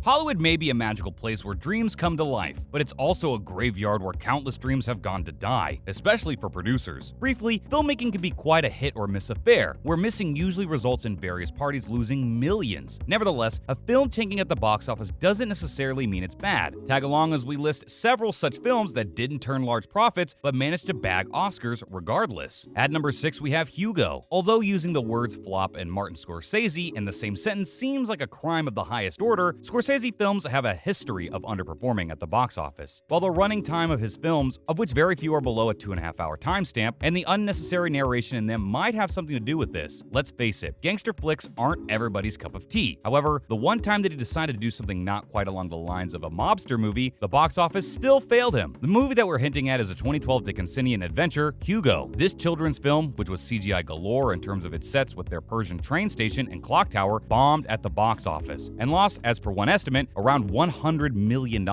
Hollywood may be a magical place where dreams come to life, but it's also a graveyard where countless dreams have gone to die, especially for producers. Briefly, filmmaking can be quite a hit or miss affair, where missing usually results in various parties losing millions. Nevertheless, a film tanking at the box office doesn't necessarily mean it's bad. Tag along as we list several such films that didn't turn large profits but managed to bag Oscars regardless. At number 6, we have Hugo. Although using the words flop and Martin Scorsese in the same sentence seems like a crime of the highest order, Scorsese films have a history of underperforming at the box office. While the running time of his films, of which very few are below a 2.5-hour timestamp, and the unnecessary narration in them might have something to do with this. Let's face it, gangster flicks aren't everybody's cup of tea. However, the one time that he decided to do something not quite along the lines of a mobster movie, the box office still failed him. The movie that we're hinting at is a 2012 Dickensian adventure, Hugo. This children's film, which was CGI galore in terms of its sets with their Persian train station and clock tower, bombed at the box office and lost, as per one estimate, around $100 million.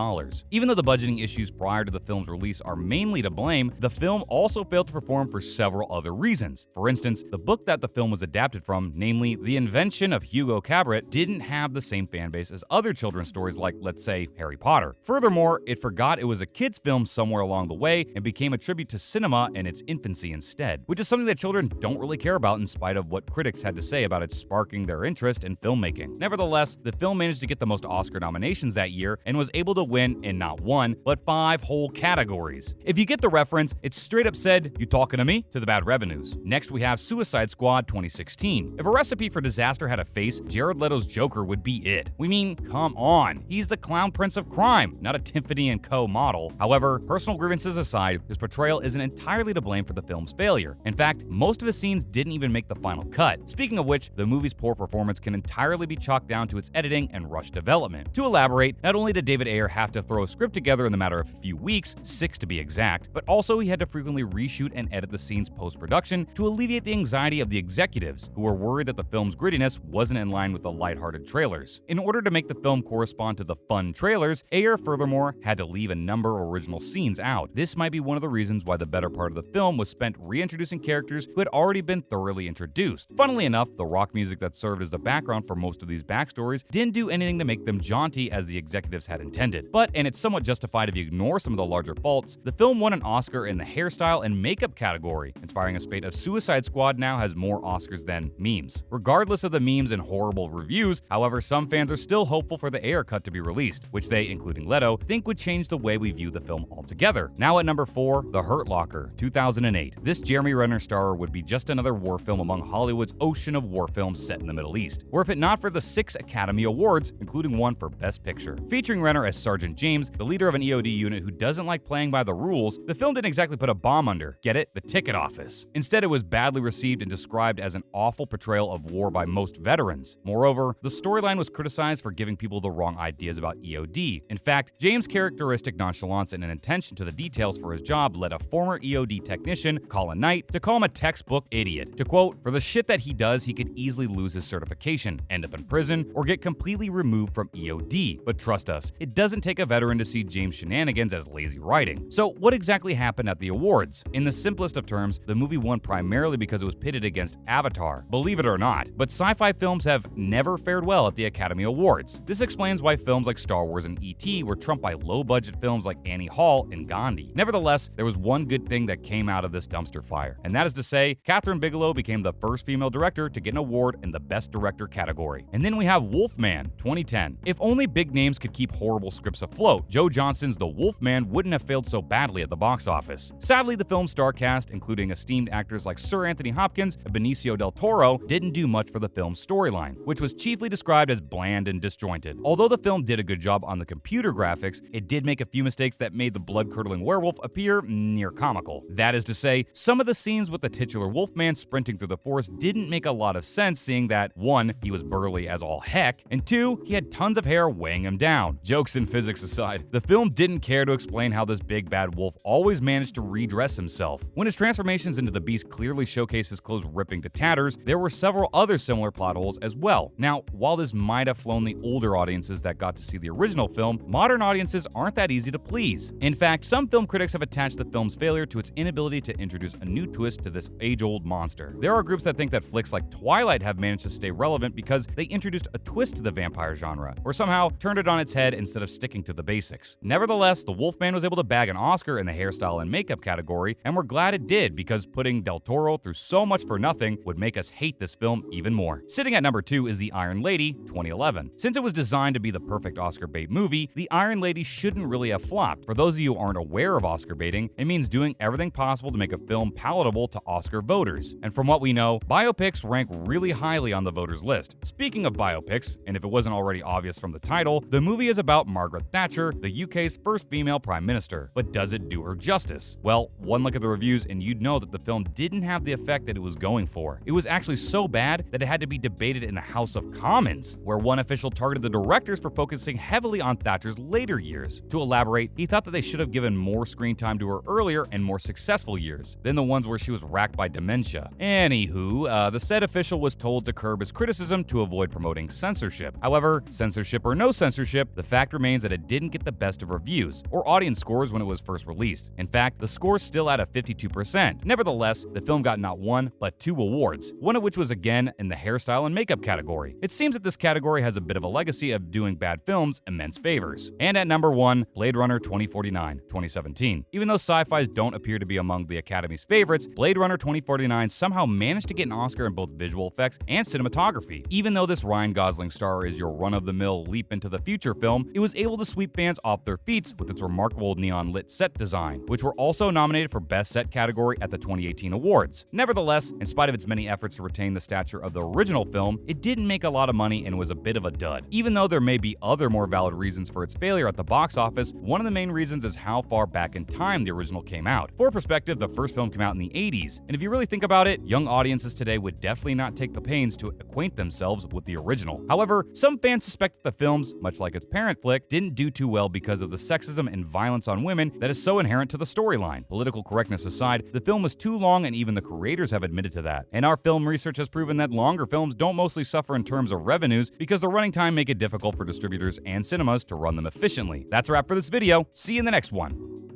Even though the budgeting issues prior to the film's release are mainly to blame, the film also failed to perform for several other reasons. For instance, the book that the film was adapted from, namely The Invention of Hugo Cabret, didn't have the same fanbase as other children's stories like, let's say, Harry Potter. Furthermore, it forgot it was a kids' film somewhere along the way and became a tribute to cinema in its infancy instead, which is something that children don't really care about in spite of what critics had to say about it sparking their interest in filmmaking. Nevertheless, the film managed to get the most Oscar nominations that year and was able to win in not one, but 5 whole categories. If you get the reference, it's straight up said, "You talking to me?" to the bad revenues. Next, we have Suicide Squad 2016. If a recipe for disaster had a face, Jared Leto's Joker would be it. We mean, come on. He's the clown prince of crime, not a Tiffany & Co. model. However, personal grievances aside, his portrayal isn't entirely to blame for the film's failure. In fact, most of his scenes didn't even make the final cut. Speaking of which, the movie's poor performance can entirely be chalked down to its editing and rushed development. To elaborate, not only did David Ayer have to throw a script together in the matter of a few weeks, 6 to be exact, but also he had to frequently reshoot and edit the scenes post-production to alleviate the anxiety of the executives, who were worried that the film's grittiness wasn't in line with the lighthearted trailers. In order to make the film correspond to the fun trailers, Ayer furthermore had to leave a number of original scenes out. This might be one of the reasons why the better part of the film was spent reintroducing characters who had already been thoroughly introduced. Funnily enough, the rock music that served as the background for most of these backstories didn't do anything to make them jaunty as the executives had intended. But, and it's somewhat justified if you ignore some of the larger faults, the film won an Oscar in the hairstyle and makeup category, inspiring a spate of Suicide Squad now has more Oscars than memes. Regardless of the memes and horrible reviews, however, some fans are still hopeful for the Ayer cut to be released, which they, including Leto, think would change the way we view the film altogether. Now at number 4, The Hurt Locker, 2008. This Jeremy Renner star would be just another war film among Hollywood's ocean of war films set in the Middle East, were if it not for the 6 Academy Awards, including one for Best Picture. Featuring Renner as Sergeant James, the leader of an EOD unit who doesn't like playing by the rules, the film didn't exactly put a bomb under, get it, the ticket office. Instead, it was badly received and described as an awful portrayal of war by most veterans. Moreover, the storyline was criticized for giving people the wrong ideas about EOD. In fact, James' characteristic nonchalance and an attention to the details for his job led a former EOD technician, Colin Knight, to call him a textbook idiot. To quote, "For the shit that he does, he could easily lose his certification, end up in prison, or get completely removed from EOD. But trust us, it doesn't take a veteran to see James' shenanigans as lazy writing." So what exactly happened at the awards? In the simplest of terms, the movie won primarily because it was pitted against Avatar. Believe it or not, but sci-fi films have never fared well at the Academy Awards. This explains why films like Star Wars and E.T. were trumped by low-budget films like Annie Hall and Gandhi. Nevertheless, there was one good thing that came out of this dumpster fire, and that is to say, Catherine Bigelow became the first female director to get an award in the Best Director category. And then we have Wolfman, 2010. If only big names could keep horrible scripts afloat, Joe Johnston's The Wolfman wouldn't have failed so badly at the box office. Sadly, the film's star cast, including esteemed actors like Sir Anthony Hopkins and Benicio del Toro, didn't do much for the film's storyline, which was chiefly described as bland and disjointed. Although the film did a good job on the computer graphics, it did make a few mistakes that made the blood-curdling werewolf appear near comical. That is to say, some of the scenes with the titular Wolfman sprinting through the forest didn't make a lot of sense, seeing that 1, he was burly as all heck, and 2, he had tons of hair weighing him down. Jokes and physics aside, the film didn't care to explain how this big bad wolf always managed to redress himself. When his transformations into the beast clearly showcased his clothes ripping to tatters, there were several other similar plot holes as well. Now, while this might have flown the older audiences that got to see the original film, modern audiences aren't that easy to please. In fact, some film critics have attached the film's failure to its inability to introduce a new twist to this age-old monster. There are groups that think that flicks like Twilight have managed to stay relevant because they introduced a twist to the vampire genre, or somehow turned it on its head instead of sticking to the basics. Nevertheless, The Wolfman was able to bag an Oscar in the hairstyle and makeup category, and we're glad it did because putting Del Toro through so much for nothing would make us hate this film even more. Sitting at number 2 is The Iron Lady, 2011. Since it was designed to be the perfect Oscar bait movie, The Iron Lady shouldn't really have flopped. For those of you who aren't aware of Oscar baiting, it means doing everything possible to make a film palatable to Oscar voters. And from what we know, biopics rank really highly on the voters' list. Speaking of biopics, and if it wasn't already obvious from the title, the movie is about Margaret Thatcher, the UK's first female prime minister. But does it do her justice? Well, one look at the reviews and you'd know that the film didn't have the effect that it was going for. It was actually so bad that it had to be debated in the House of Commons, where one official targeted the directors for focusing heavily on Thatcher's later years. To elaborate, he thought that they should have given more screen time to her earlier and more successful years than the ones where she was racked by dementia. Anywho, the said official was told to curb his criticism to avoid promoting censorship. However, censorship or no censorship, the fact remains that it didn't get the best of reviews or audience scores when it was first released. In fact, the score's still at a 52%. Nevertheless, the film got not one, but 2 awards, one of which was again in the hairstyle and makeup category. It seems that this category has a bit of a legacy of doing bad films immense favors. And at number 1, Blade Runner 2049, 2017. Even though sci-fis don't appear to be among the Academy's favorites, Blade Runner 2049 somehow managed to get an Oscar in both visual effects and cinematography. Even though this Ryan Gosling star is your run-of-the-mill leap into the future film, it was able to sweep fans off their feet with its remarkable neon-lit set design, which were also nominated for Best Set category at the 2018 awards. Nevertheless, in spite of its many efforts to retain the stature of the original film, it didn't make a lot of money and was a bit of a dud. Even though there may be other more valid reasons for its failure at the box office, one of the main reasons is how far back in time the original came out. For perspective, the first film came out in the 80s, and if you really think about it, young audiences today would definitely not take the pains to acquaint themselves with the original. However, some fans suspect that the films, much like its parent flick, didn't do too well because of the sexism and violence on women that is so inherent to the storyline. Political correctness aside, the film was too long and even the creators have admitted to that. And our film research has proven that longer films don't mostly suffer in terms of revenues because the running time make it difficult for distributors and cinemas to run them efficiently. That's a wrap for this video. See you in the next one.